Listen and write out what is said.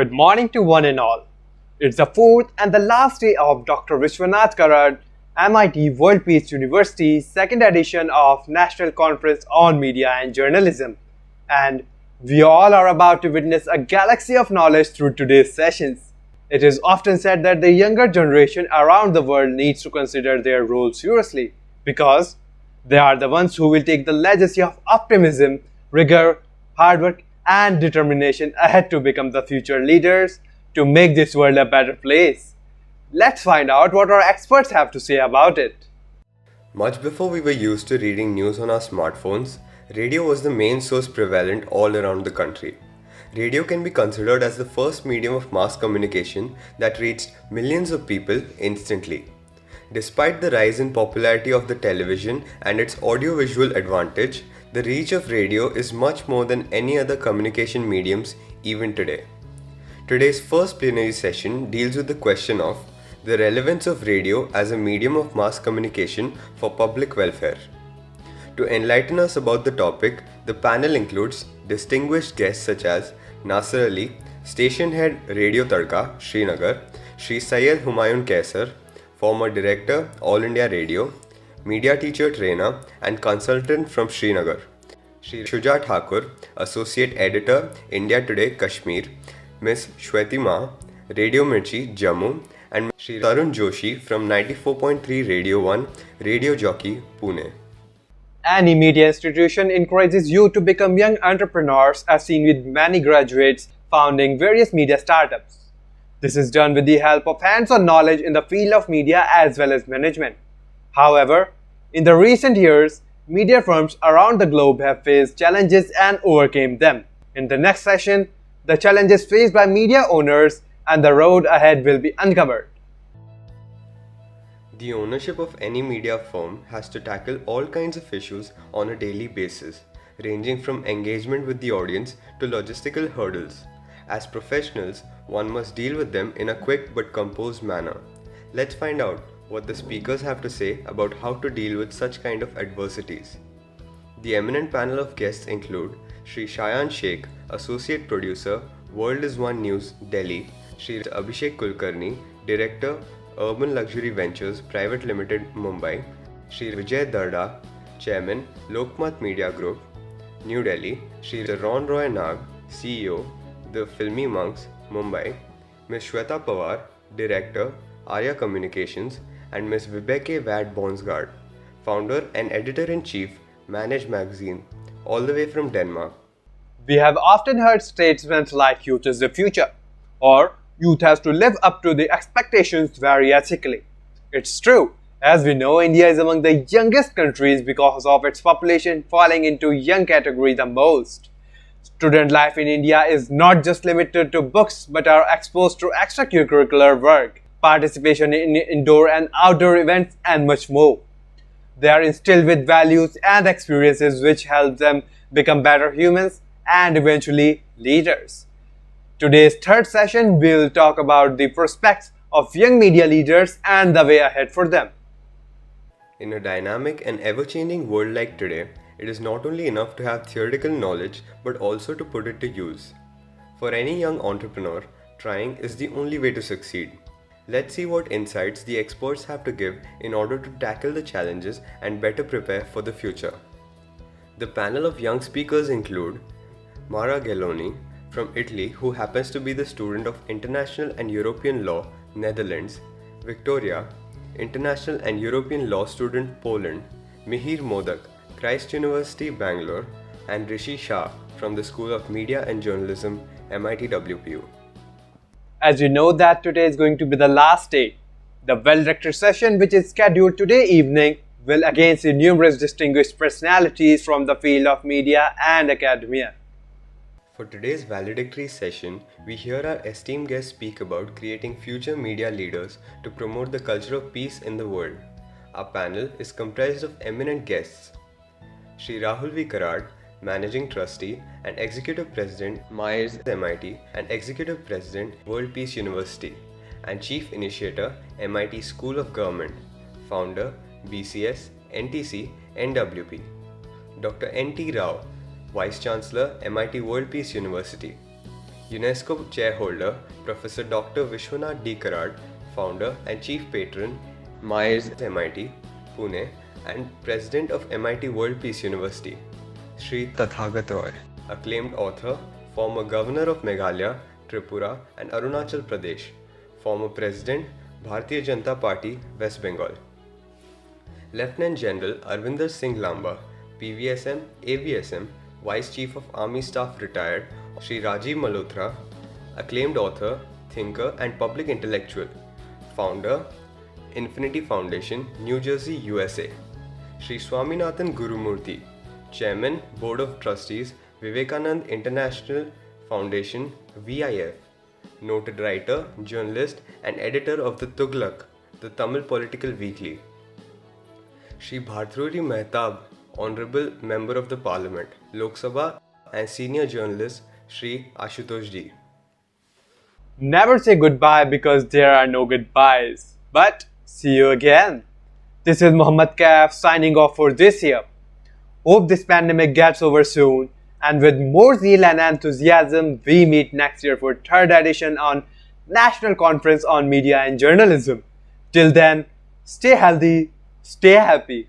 Good morning to one and all. It's the fourth and the last day of Dr. Vishwanath Karad, MIT World Peace University's second edition of National Conference on Media and Journalism. And we all are about to witness a galaxy of knowledge through today's sessions. It is often said that the younger generation around the world needs to consider their role seriously because they are the ones who will take the legacy of optimism, rigor, hard work, and determination ahead to become the future leaders to make this world a better place. Let's find out what our experts have to say about it. Much before we were used to reading news on our smartphones, radio was the main source prevalent all around the country. Radio can be considered as the first medium of mass communication that reached millions of people instantly. Despite the rise in popularity of the television and its audiovisual advantage, the reach of radio is much more than any other communication mediums even today. Today's first plenary session deals with the question of the relevance of radio as a medium of mass communication for public welfare. To enlighten us about the topic, the panel includes distinguished guests such as Nasser Ali, Station Head Radio Tadka, Srinagar, Shri Syed Humayun Kaisar, former Director, All India Radio, Media Teacher Trainer and Consultant from Srinagar, Shri Shuja Thakur, Associate Editor, India Today, Kashmir, Ms. Shweti Ma, Radio Mirchi, Jammu, and Shri Tarun Joshi from 94.3 Radio 1, Radio Jockey, Pune. Any media institution encourages you to become young entrepreneurs, as seen with many graduates founding various media startups. This is done with the help of hands-on knowledge in the field of media as well as management. However, in the recent years, media firms around the globe have faced challenges and overcame them. In the next session, the challenges faced by media owners and the road ahead will be uncovered. The ownership of any media firm has to tackle all kinds of issues on a daily basis, ranging from engagement with the audience to logistical hurdles. As professionals, one must deal with them in a quick but composed manner. Let's find out what the speakers have to say about how to deal with such kind of adversities. The eminent panel of guests include Shri Shayan Sheikh, Associate Producer, World is One News, Delhi, Shri Abhishek Kulkarni, Director, Urban Luxury Ventures Private Limited, Mumbai, Shri Vijay Darda, Chairman, Lokmat Media Group, New Delhi, Shri Ron Roy Nag, CEO, The Filmy Monks, Mumbai, Ms. Shweta Pawar, Director, Arya Communications, and Ms. Vibeke Vad Bonsgaard, Founder and Editor-in-Chief, Manage Magazine, all the way from Denmark. We have often heard statements like youth is the future, or youth has to live up to the expectations very ethically. It's true, as we know, India is among the youngest countries because of its population falling into young category the most. Student life in India is not just limited to books but are exposed to extracurricular work, participation in indoor and outdoor events and much more. They are instilled with values and experiences which help them become better humans and eventually leaders. Today's third session will talk about the prospects of young media leaders and the way ahead for them. In a dynamic and ever-changing world like today, it is not only enough to have theoretical knowledge but also to put it to use. For any young entrepreneur, trying is the only way to succeed. Let's see what insights the experts have to give in order to tackle the challenges and better prepare for the future. The panel of young speakers include Mara Gelloni from Italy, who happens to be the student of International and European Law, Netherlands, Victoria, International and European Law student, Poland, Mihir Modak, Christ University, Bangalore, and Rishi Shah from the School of Media and Journalism, MIT WPU. As you know that today is going to be the last day, the well-directed session which is scheduled today evening will again see numerous distinguished personalities from the field of media and academia. For today's valedictory session, we hear our esteemed guests speak about creating future media leaders to promote the culture of peace in the world. Our panel is comprised of eminent guests: Shri Rahul V. Karad, Managing Trustee and Executive President, Myers MIT, and Executive President, World Peace University, and Chief Initiator, MIT School of Government, Founder, BCS, NTC, NWP. Dr. N.T. Rao, Vice Chancellor, MIT World Peace University. UNESCO Chairholder Professor Dr. Vishwanath D. Karad, Founder and Chief Patron, Myers MIT, Pune, and President of MIT World Peace University, Sri Tathagat Roy, acclaimed author, former Governor of Meghalaya, Tripura, and Arunachal Pradesh, former President, Bharatiya Janata Party, West Bengal. Lieutenant General Arvinder Singh Lamba, PVSM, AVSM, Vice Chief of Army Staff retired, Sri Rajiv Malhotra, acclaimed author, thinker, and public intellectual, founder, Infinity Foundation, New Jersey, USA, Sri Swaminathan Gurumurthy, Chairman, Board of Trustees, Vivekanand International Foundation, VIF, noted writer, journalist, and editor of the Tughlaq, the Tamil political weekly. Sri Bhartruri Mehtab, Honorable Member of the Parliament, Lok Sabha, and senior journalist Sri Ashutosh Ji. Never say goodbye because there are no goodbyes. But see you again. This is Muhammad Kaif signing off for this year. Hope this pandemic gets over soon, and with more zeal and enthusiasm, we meet next year for third edition on National Conference on Media and Journalism. Till then, stay healthy, stay happy.